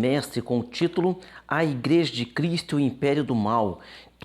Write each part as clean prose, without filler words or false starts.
mestre com o título A Igreja de Cristo e o Império do Mal.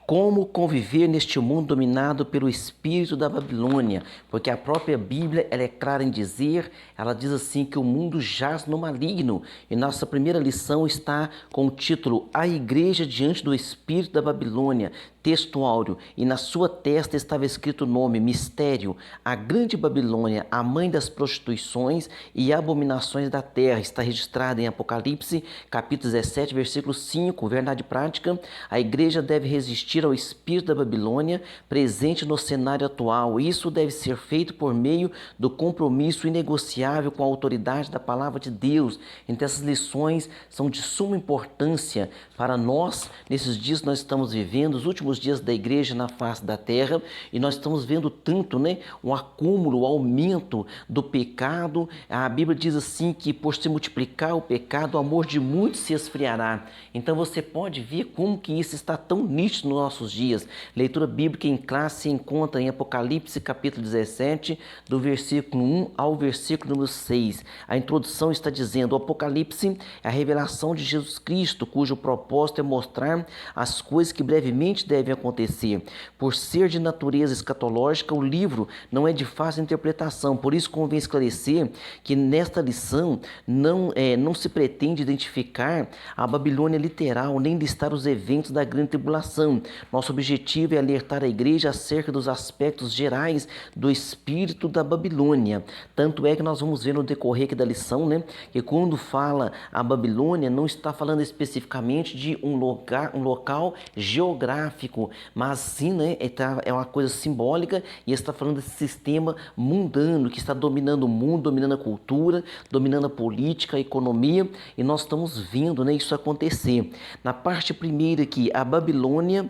Como conviver neste mundo dominado pelo espírito da Babilônia, porque a própria Bíblia ela é clara em dizer, ela diz assim que o mundo jaz no maligno. E nossa primeira lição está com o título A Igreja diante do espírito da Babilônia, texto áureo, e na sua testa estava escrito o nome, mistério, a grande Babilônia, a mãe das prostituições e abominações da terra. Está registrado em Apocalipse, capítulo 17, versículo 5, verdade prática. A igreja deve resistir ao espírito da Babilônia presente no cenário atual. Isso deve ser feito por meio do compromisso inegociável com a autoridade da palavra de Deus. Então essas lições são de suma importância para nós. Nesses dias nós estamos vivendo os últimos dias da igreja na face da terra e nós estamos vendo tanto, um acúmulo, o aumento do pecado. A Bíblia diz assim que por se multiplicar o pecado, o amor de muitos se esfriará. Então você pode ver como que isso está tão nítido nos nossos dias. Leitura bíblica em classe se encontra em Apocalipse capítulo 17, do versículo 1 ao versículo número 6. A introdução está dizendo: o Apocalipse é a revelação de Jesus Cristo, cujo propósito é mostrar as coisas que brevemente devem acontecer. Por ser de natureza escatológica, o livro não é de fácil interpretação. Por isso convém esclarecer que nesta lição não se pretende identificar a Babilônia literal, nem listar os eventos da grande tribulação. Nosso objetivo é alertar a igreja acerca dos aspectos gerais do espírito da Babilônia. Tanto é que nós vamos ver no decorrer aqui da lição, que quando fala a Babilônia, não está falando especificamente de um local geográfico, mas sim, é uma coisa simbólica, e está falando desse sistema mundano que está dominando o mundo, dominando a cultura, dominando a política, a economia, e nós estamos vendo isso acontecer. Na parte primeira aqui, a Babilônia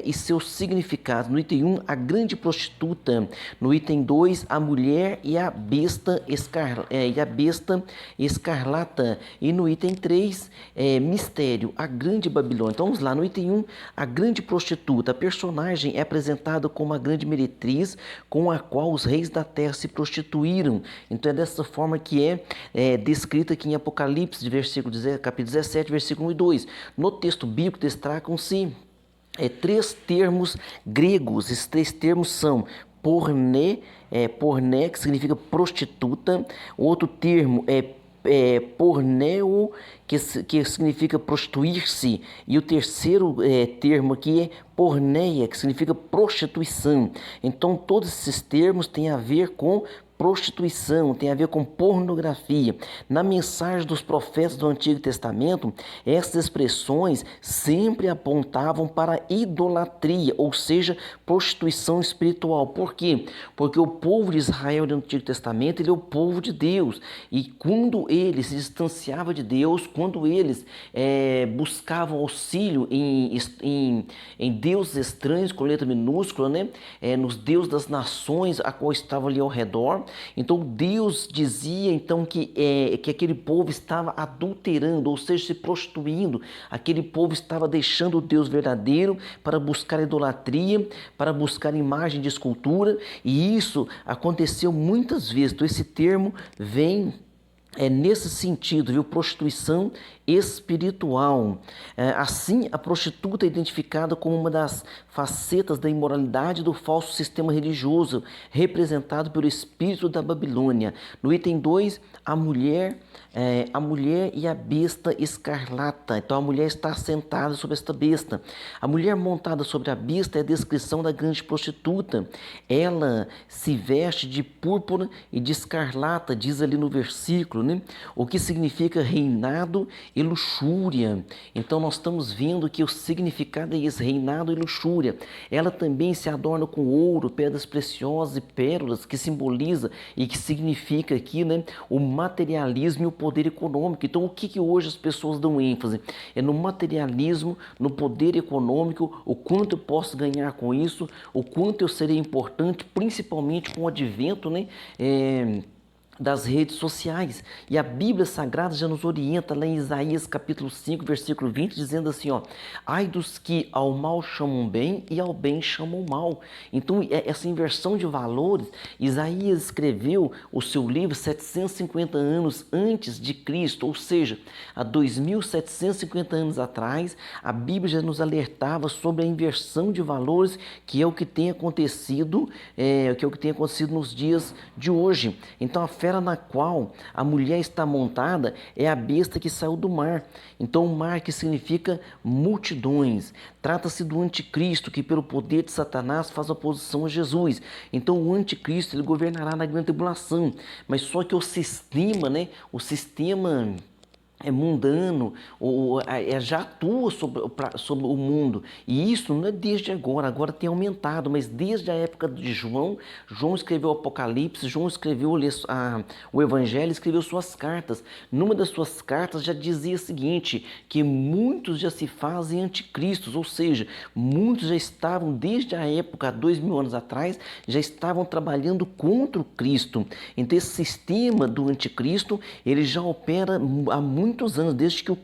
e seus significados. No item 1, a grande prostituta. No item 2, a mulher e a besta escarlata. E no item 3, mistério, a grande Babilônia. Então vamos lá, no item 1, a grande prostituta. A personagem é apresentada como a grande meretriz com a qual os reis da terra se prostituíram. Então é dessa forma que é descrita aqui em Apocalipse, capítulo 17, versículo 1 e 2. No texto bíblico destacam-se três termos gregos. Esses três termos são porné, que significa prostituta. Outro termo é porneo, que significa prostituir-se. E o terceiro termo aqui é porneia, que significa prostituição. Então todos esses termos têm a ver com prostituição, tem a ver com pornografia. Na mensagem dos profetas do Antigo Testamento, essas expressões sempre apontavam para idolatria, ou seja, prostituição espiritual. Por quê? Porque o povo de Israel do Antigo Testamento, ele é o povo de Deus, e quando ele se distanciava de Deus, quando eles buscavam auxílio em deuses estranhos, com letra minúscula, nos deuses das nações a qual estavam ali ao redor, então Deus dizia então que aquele povo estava adulterando, ou seja, se prostituindo. Aquele povo estava deixando o Deus verdadeiro para buscar idolatria, para buscar imagem de escultura, e isso aconteceu muitas vezes. Então esse termo vem nesse sentido, viu? Prostituição espiritual. Assim, a prostituta é identificada como uma das facetas da imoralidade do falso sistema religioso, representado pelo espírito da Babilônia. No item 2, a mulher e a besta escarlata. Então a mulher está sentada sobre esta besta. A mulher montada sobre a besta é a descrição da grande prostituta. Ela se veste de púrpura e de escarlata, diz ali no versículo, o que significa reinado e luxúria. Então nós estamos vendo que o significado é esse, reinado e luxúria. Ela também se adorna com ouro, pedras preciosas e pérolas, que simboliza e que significa aqui, o materialismo e o poder econômico. Então o que hoje as pessoas dão ênfase? É no materialismo, no poder econômico, o quanto eu posso ganhar com isso, o quanto eu serei importante, principalmente com o advento, das redes sociais. E a Bíblia Sagrada já nos orienta lá em Isaías capítulo 5, versículo 20, dizendo assim, ó: ai dos que ao mal chamam bem e ao bem chamam mal. Então, essa inversão de valores, Isaías escreveu o seu livro 750 anos antes de Cristo, ou seja, há 2750 anos atrás, a Bíblia já nos alertava sobre a inversão de valores, que é o que tem acontecido, nos dias de hoje. Então, a fera na qual a mulher está montada é a besta que saiu do mar. Então, o mar, que significa multidões. Trata-se do anticristo, que pelo poder de Satanás faz oposição a Jesus. Então, o anticristo, ele governará na grande tribulação. Mas só que o sistema, né? O sistema mundano, já atua sobre o mundo. E isso não é desde agora tem aumentado, mas desde a época de João. João escreveu o Apocalipse, João escreveu o Evangelho, escreveu suas cartas. Numa das suas cartas já dizia o seguinte, que muitos já se fazem anticristos, ou seja, muitos já estavam, desde a época, há 2000 anos atrás, já estavam trabalhando contra o Cristo. Então, esse sistema do anticristo, ele já opera há muitos anos, desde que o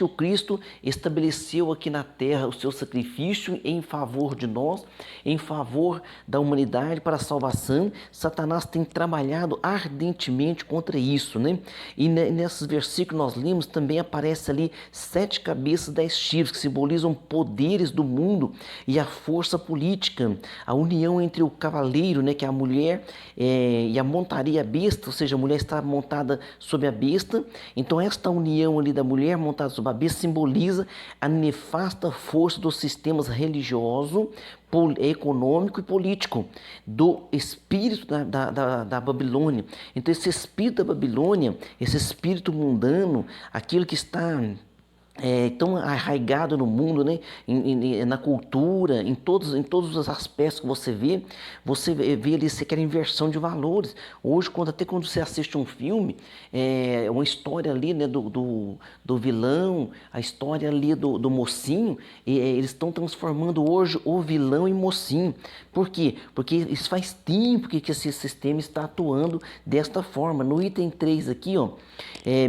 Cristo estabeleceu aqui na terra o seu sacrifício em favor de nós, em favor da humanidade para a salvação. Satanás tem trabalhado ardentemente contra isso, né? E nesses versículos nós lemos, também aparece ali 7 cabeças, 10 chifres, que simbolizam poderes do mundo e a força política, a união entre o cavaleiro, né, que é a mulher, e a montaria, a besta, ou seja, a mulher está montada sobre a besta. Então, esta união ali da mulher montada sobre a besta simboliza a nefasta força dos sistemas religioso, econômico e político do espírito da Babilônia. Então, esse espírito da Babilônia, esse espírito mundano, aquilo que está tão arraigado no mundo, né? Na cultura, em todos os aspectos que você vê ali sequer inversão de valores. Hoje, quando você assiste um filme, uma história ali, né, do vilão, a história ali do mocinho, eles estão transformando hoje o vilão em mocinho. Por quê? Porque isso faz tempo que esse sistema está atuando desta forma. No item 3 aqui, ó,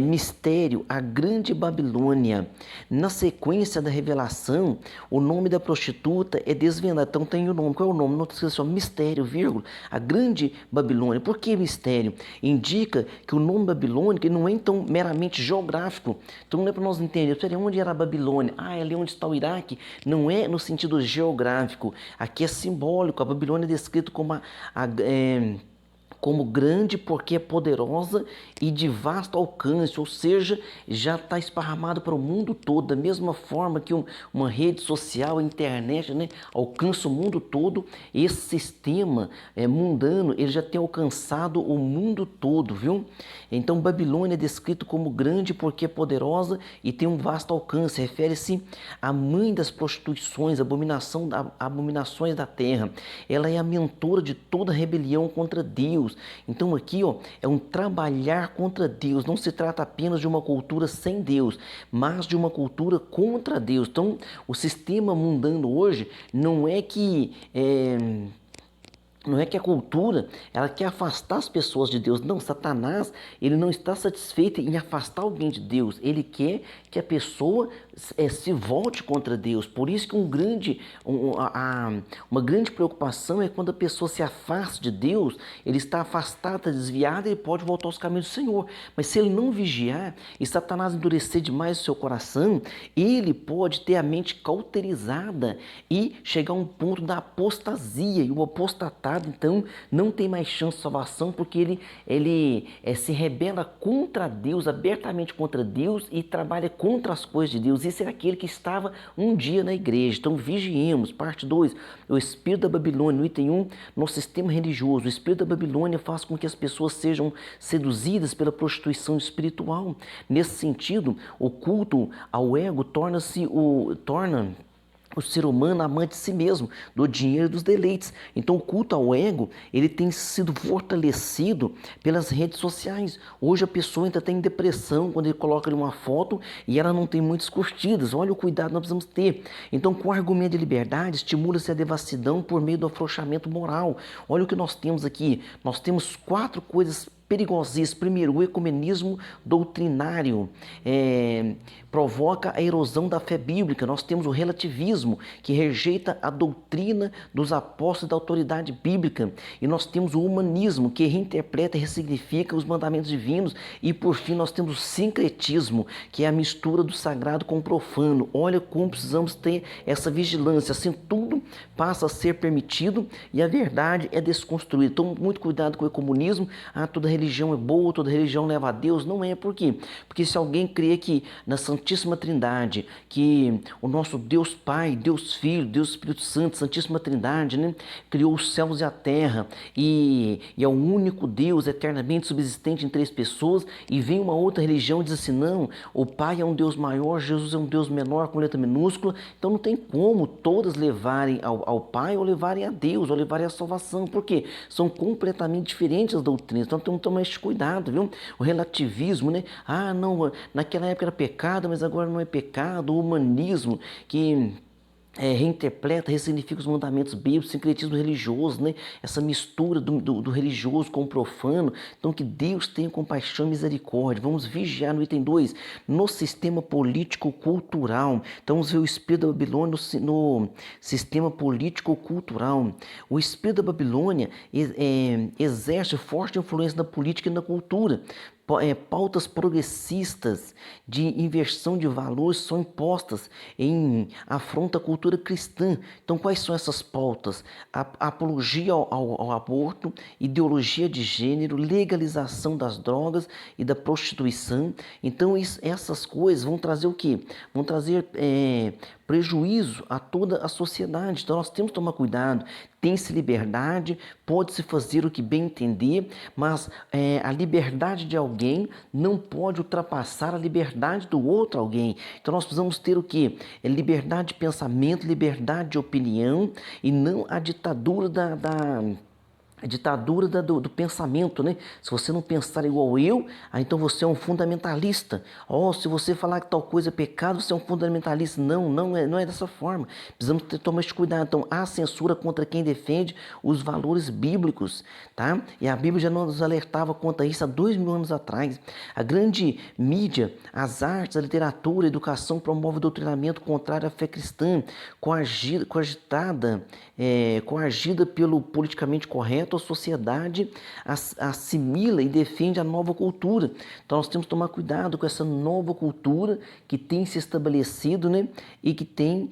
mistério, a grande Babilônia. Na sequência da revelação, o nome da prostituta é desvendado. Então tem o nome. Qual é o nome? Não esqueça, mistério, vírgula, a grande Babilônia. Por que mistério? Indica que o nome babilônico não é então meramente geográfico. Então não é para nós entender, onde era a Babilônia? É ali onde está o Iraque. Não é no sentido geográfico. Aqui é simbólico. A Babilônia é descrita como grande porque é poderosa e de vasto alcance, ou seja, já está esparramado para o mundo todo, da mesma forma que uma rede social, a internet, né, alcança o mundo todo. Esse sistema mundano, ele já tem alcançado o mundo todo, viu? Então, Babilônia é descrito como grande porque é poderosa e tem um vasto alcance, refere-se à mãe das prostituições, abominações da terra. Ela é a mentora de toda rebelião contra Deus. Então aqui, ó, é um trabalhar contra Deus. Não se trata apenas de uma cultura sem Deus, mas de uma cultura contra Deus. Então, o sistema mundano hoje não é que a cultura, ela quer afastar as pessoas de Deus. Não, Satanás, ele não está satisfeito em afastar alguém de Deus. Ele quer que a pessoa se volte contra Deus. Por isso que uma grande preocupação é quando a pessoa se afasta de Deus. Ele está afastado, está desviado, ele pode voltar aos caminhos do Senhor. Mas se ele não vigiar e Satanás endurecer demais o seu coração, ele pode ter a mente cauterizada e chegar a um ponto da apostasia. E o apostatado, então, não tem mais chance de salvação, porque ele se rebela contra Deus, abertamente contra Deus, e trabalha contra as coisas de Deus. Esse era aquele que estava um dia na igreja. Então, vigiemos. Parte 2, o espírito da Babilônia. No item 1, no sistema religioso, o espírito da Babilônia faz com que as pessoas sejam seduzidas pela prostituição espiritual. Nesse sentido, o culto ao ego torna o ser humano amante de si mesmo, do dinheiro e dos deleites. Então o culto ao ego, ele tem sido fortalecido pelas redes sociais. Hoje a pessoa ainda tem depressão quando ele coloca ali uma foto e ela não tem muitas curtidas. Olha o cuidado que nós precisamos ter. Então com o argumento de liberdade, estimula-se a devassidão por meio do afrouxamento moral. Olha o que nós temos aqui. Nós temos 4 coisas perigosíssimo. Primeiro, o ecumenismo doutrinário provoca a erosão da fé bíblica. Nós temos o relativismo, que rejeita a doutrina dos apóstolos da autoridade bíblica. E nós temos o humanismo, que reinterpreta e ressignifica os mandamentos divinos. E por fim, nós temos o sincretismo, que é a mistura do sagrado com o profano. Olha como precisamos ter essa vigilância. Assim, tudo passa a ser permitido e a verdade é desconstruída. Então, muito cuidado com o ecumenismo. Toda religião é boa, toda religião leva a Deus. Não é. Por quê? Porque se alguém crê que na Santíssima Trindade, que o nosso Deus Pai, Deus Filho, Deus Espírito Santo, Santíssima Trindade, né, criou os céus e a terra e é o único Deus eternamente subsistente em 3 pessoas, e vem uma outra religião e diz assim, não, o Pai é um Deus maior, Jesus é um Deus menor com letra minúscula, então não tem como todas levarem ao Pai ou levarem a Deus, ou levarem a salvação. Por quê? São completamente diferentes as doutrinas. Então temos que tomar esse cuidado, viu? O relativismo, né? Não, naquela época era pecado, mas agora não é pecado. O humanismo, que reinterpreta, ressignifica os mandamentos bíblicos, sincretismo religioso, né? Essa mistura do religioso com o profano. Então que Deus tenha compaixão e misericórdia. Vamos vigiar no item 2, no sistema político-cultural. Então vamos ver o espírito da Babilônia no sistema político-cultural. O espírito da Babilônia exerce forte influência na política e na cultura. Pautas progressistas de inversão de valores são impostas em afronta à cultura cristã. Então, quais são essas pautas? A apologia ao aborto, ideologia de gênero, legalização das drogas e da prostituição. Então, essas coisas vão trazer o quê? Vão trazer prejuízo a toda a sociedade. Então nós temos que tomar cuidado. Tem-se liberdade, pode-se fazer o que bem entender, mas a liberdade de alguém não pode ultrapassar a liberdade do outro alguém. Então nós precisamos ter o quê? Liberdade de pensamento, liberdade de opinião, e não a ditadura do pensamento, né? Se você não pensar igual eu, então você é um fundamentalista. Se você falar que tal coisa é pecado, você é um fundamentalista. Não é dessa forma. Precisamos tomar esse cuidado. Então, há censura contra quem defende os valores bíblicos, tá? E a Bíblia já nos alertava contra isso há 2000 anos atrás. A grande mídia, as artes, a literatura, a educação promove o doutrinamento contrário à fé cristã, coagida pelo politicamente correto. A sociedade assimila e defende a nova cultura. Então nós temos que tomar cuidado com essa nova cultura que tem se estabelecido, né, e que tem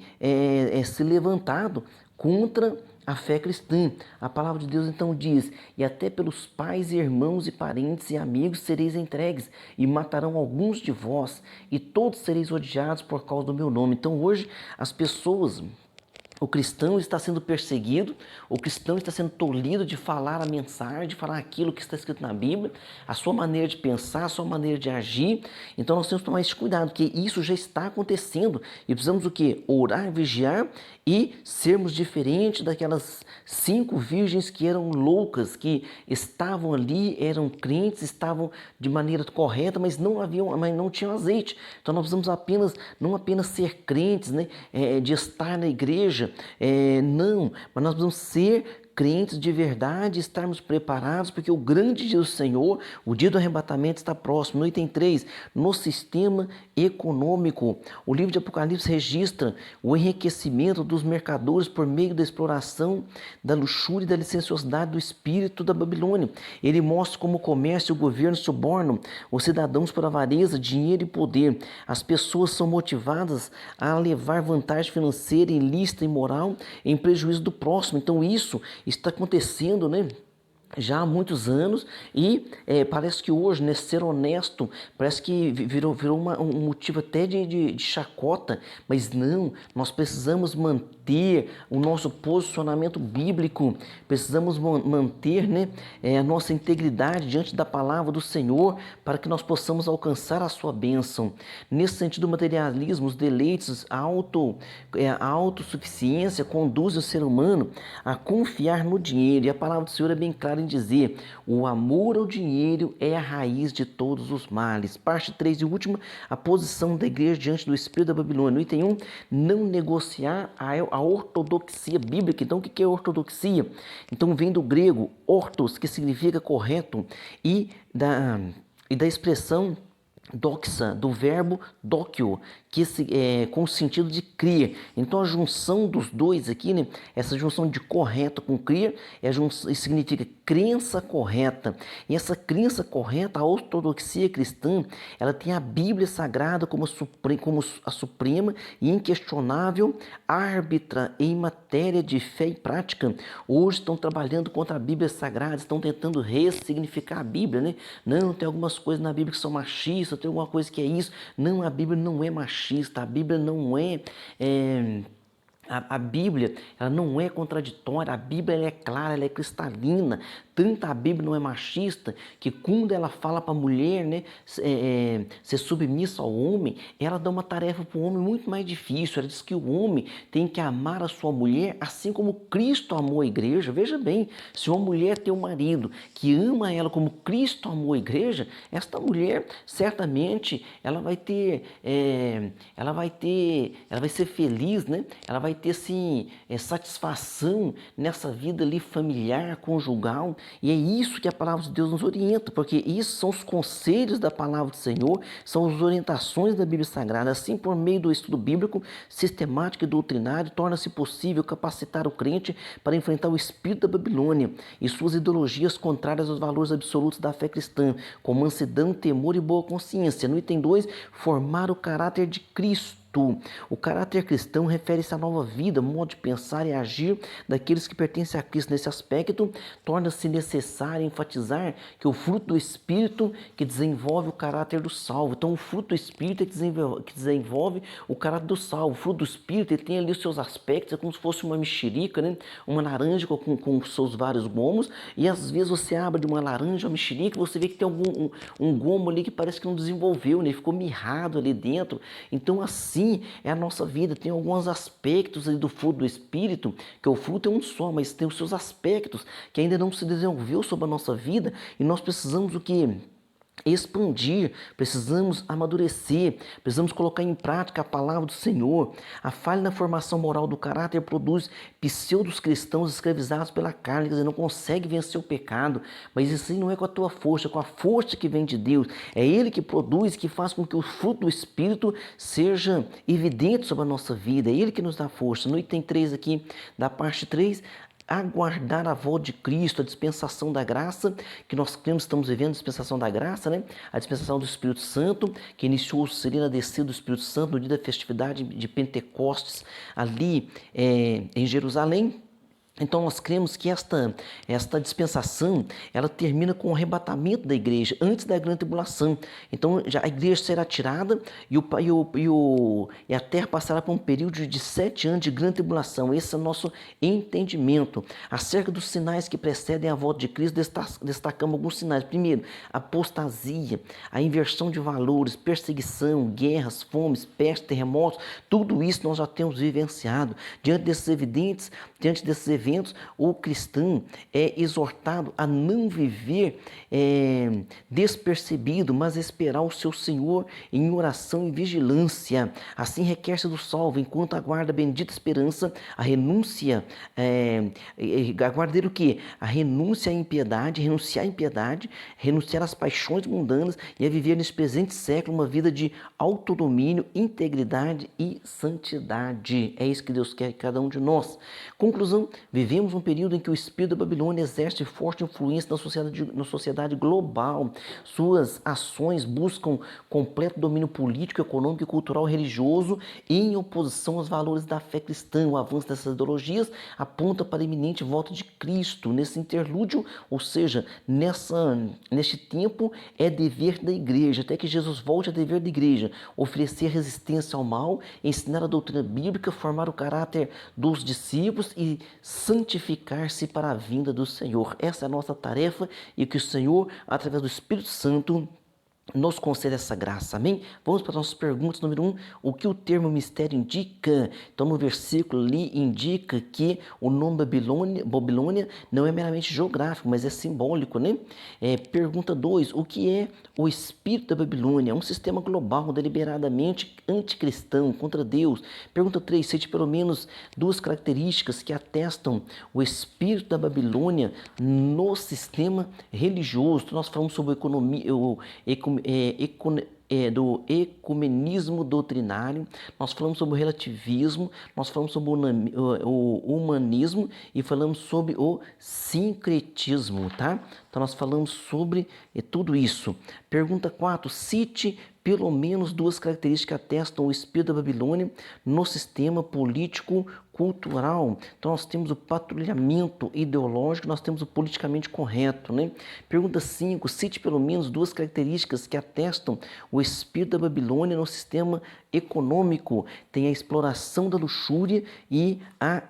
se levantado contra a fé cristã. A palavra de Deus então diz: e até pelos pais, irmãos e parentes e amigos sereis entregues, e matarão alguns de vós, e todos sereis odiados por causa do meu nome. Então hoje as pessoas... O cristão está sendo perseguido, o cristão está sendo tolhido de falar a mensagem, de falar aquilo que está escrito na Bíblia, a sua maneira de pensar, a sua maneira de agir. Então nós temos que tomar esse cuidado, porque isso já está acontecendo. E precisamos o quê? Orar, vigiar e sermos diferentes daquelas 5 virgens que eram loucas, que estavam ali, eram crentes, estavam de maneira correta, mas não tinham azeite. Então nós precisamos não apenas ser crentes, né, de estar na igreja, mas nós precisamos ser crentes de verdade, estarmos preparados, porque o grande dia do Senhor, o dia do arrebatamento, está próximo. No item 3, no sistema econômico, o livro de Apocalipse registra o enriquecimento dos mercadores por meio da exploração, da luxúria e da licenciosidade do espírito da Babilônia. Ele mostra como o comércio e o governo subornam os cidadãos por avareza, dinheiro e poder. As pessoas são motivadas a levar vantagem financeira, ilícita e moral em prejuízo do próximo. Então isso está acontecendo, né, já há muitos anos e parece que hoje, né, ser honesto parece que virou um motivo até de chacota, mas não, nós precisamos manter o nosso posicionamento bíblico, precisamos manter, né, a nossa integridade diante da palavra do Senhor para que nós possamos alcançar a sua bênção. Nesse sentido, o materialismo, os deleites, a autossuficiência conduzem o ser humano a confiar no dinheiro, e a palavra do Senhor é bem clara em dizer: o amor ao dinheiro é a raiz de todos os males. Parte 3 e última, a posição da igreja diante do espírito da Babilônia. No item 1, não negociar a ortodoxia bíblica. Então, o que é ortodoxia? Então, vem do grego ortos, que significa correto, e da expressão doxa, do verbo doxio, que com o sentido de crer. Então a junção dos dois aqui, né, essa junção de correto com crer, significa crença correta. E essa crença correta, a ortodoxia cristã, ela tem a Bíblia Sagrada como a suprema e inquestionável árbitra em matéria de fé e prática. Hoje estão trabalhando contra a Bíblia Sagrada, estão tentando ressignificar a Bíblia, né? Não, tem algumas coisas na Bíblia que são machistas, tem alguma coisa que é isso. Não, a Bíblia não é machista, a Bíblia não a Bíblia, ela não é contraditória, a Bíblia ela é clara, ela é cristalina. Tanto a Bíblia não é machista que quando ela fala para a mulher, né, ser submissa ao homem, ela dá uma tarefa para o homem muito mais difícil. Ela diz que o homem tem que amar a sua mulher assim como Cristo amou a igreja. Veja bem, se uma mulher tem um marido que ama ela como Cristo amou a igreja, esta mulher certamente ela vai ser feliz, né? Ela vai ter assim, satisfação nessa vida ali familiar, conjugal. E é isso que a palavra de Deus nos orienta, porque isso são os conselhos da palavra do Senhor, são as orientações da Bíblia Sagrada. Assim, por meio do estudo bíblico, sistemático e doutrinário, torna-se possível capacitar o crente para enfrentar o espírito da Babilônia e suas ideologias contrárias aos valores absolutos da fé cristã, com mansidão, temor e boa consciência. No item 2, formar o caráter de Cristo. O caráter cristão refere-se à nova vida, modo de pensar e agir daqueles que pertencem a Cristo. Nesse aspecto, torna-se necessário enfatizar que o fruto do Espírito que desenvolve o caráter do salvo. Então, o fruto do Espírito é que desenvolve o caráter do salvo. O fruto do Espírito ele tem ali os seus aspectos, é como se fosse uma mexerica, né? Uma laranja com os seus vários gomos, e às vezes você abre de uma laranja, uma mexerica, e você vê que tem um gomo ali que parece que não desenvolveu, né? Ficou mirrado ali dentro. Então, assim é a nossa vida, tem alguns aspectos ali do fruto do Espírito, que o fruto é um só, mas tem os seus aspectos que ainda não se desenvolveu sobre a nossa vida, e nós precisamos o quê? Expandir, precisamos amadurecer, precisamos colocar em prática a palavra do Senhor. A falha na formação moral do caráter produz pseudos cristãos escravizados pela carne, quer dizer, não consegue vencer o pecado, mas isso não é com a tua força, é com a força que vem de Deus. É Ele que produz, que faz com que o fruto do Espírito seja evidente sobre a nossa vida, é Ele que nos dá força. No item 3 aqui, da parte 3, aguardar a volta de Cristo, a dispensação da graça, que nós estamos vivendo a dispensação da graça, né? A dispensação do Espírito Santo, que iniciou-se na descida do Espírito Santo no dia da festividade de Pentecostes, ali em Jerusalém. Então nós cremos que esta dispensação, ela termina com o arrebatamento da igreja, antes da grande tribulação. Então já a igreja será tirada e a terra passará por um período de 7 anos de grande tribulação. Esse é o nosso entendimento. Acerca dos sinais que precedem a volta de Cristo, destacamos alguns sinais. Primeiro, apostasia, a inversão de valores, perseguição, guerras, fomes, peste, terremotos, tudo isso nós já temos vivenciado. Diante desses eventos, o cristão é exortado a não viver despercebido, mas esperar o seu Senhor em oração e vigilância. Assim requer-se do salvo, enquanto aguarda a bendita esperança, a renúncia, aguardar o quê? A renúncia à impiedade, renunciar à impiedade, renunciar às paixões mundanas e a viver nesse presente século uma vida de autodomínio, integridade e santidade. É isso que Deus quer de cada um de nós. Conclusão, Vivemos um período em que o espírito da Babilônia exerce forte influência na sociedade global. Suas ações buscam completo domínio político, econômico, cultural e religioso em oposição aos valores da fé cristã. O avanço dessas ideologias aponta para a iminente volta de Cristo. Nesse interlúdio, ou seja, neste tempo, é dever da igreja, até que Jesus volte a dever da igreja, oferecer resistência ao mal, ensinar a doutrina bíblica, formar o caráter dos discípulos e santificar-se para a vinda do Senhor. Essa é a nossa tarefa e que o Senhor, através do Espírito Santo, nos concede essa graça, amém? Vamos para as nossas perguntas. Número 1, o que o termo mistério indica? Então, no versículo ali indica que o nome Babilônia não é meramente geográfico, mas é simbólico, né? Pergunta 2, o que é o espírito da Babilônia? É um sistema global, deliberadamente anticristão, contra Deus. Pergunta 3, cite pelo menos duas características que atestam o espírito da Babilônia no sistema religioso. Então, nós falamos sobre do ecumenismo doutrinário, nós falamos sobre o relativismo, nós falamos sobre o humanismo e falamos sobre o sincretismo, tá? Então nós falamos sobre tudo isso. Pergunta 4, cite pelo menos duas características que atestam o espírito da Babilônia no sistema político cultural. Então nós temos o patrulhamento ideológico, nós temos o politicamente correto, né? Pergunta 5, cite pelo menos duas características que atestam o espírito da Babilônia no sistema econômico. Tem a exploração da luxúria e a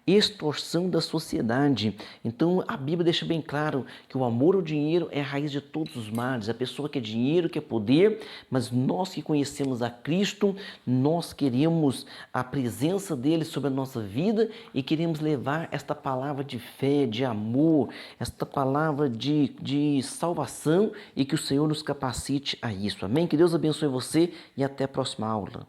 extorsão da sociedade. Então a Bíblia deixa bem claro que o amor ao dinheiro é a raiz de todos os males. A pessoa quer dinheiro, quer poder, mas nós que conhecemos a Cristo, nós queremos a presença dele sobre a nossa vida e queremos levar esta palavra de fé, de amor, esta palavra de salvação e que o Senhor nos capacite a isso. Amém? Que Deus abençoe você e até a próxima aula.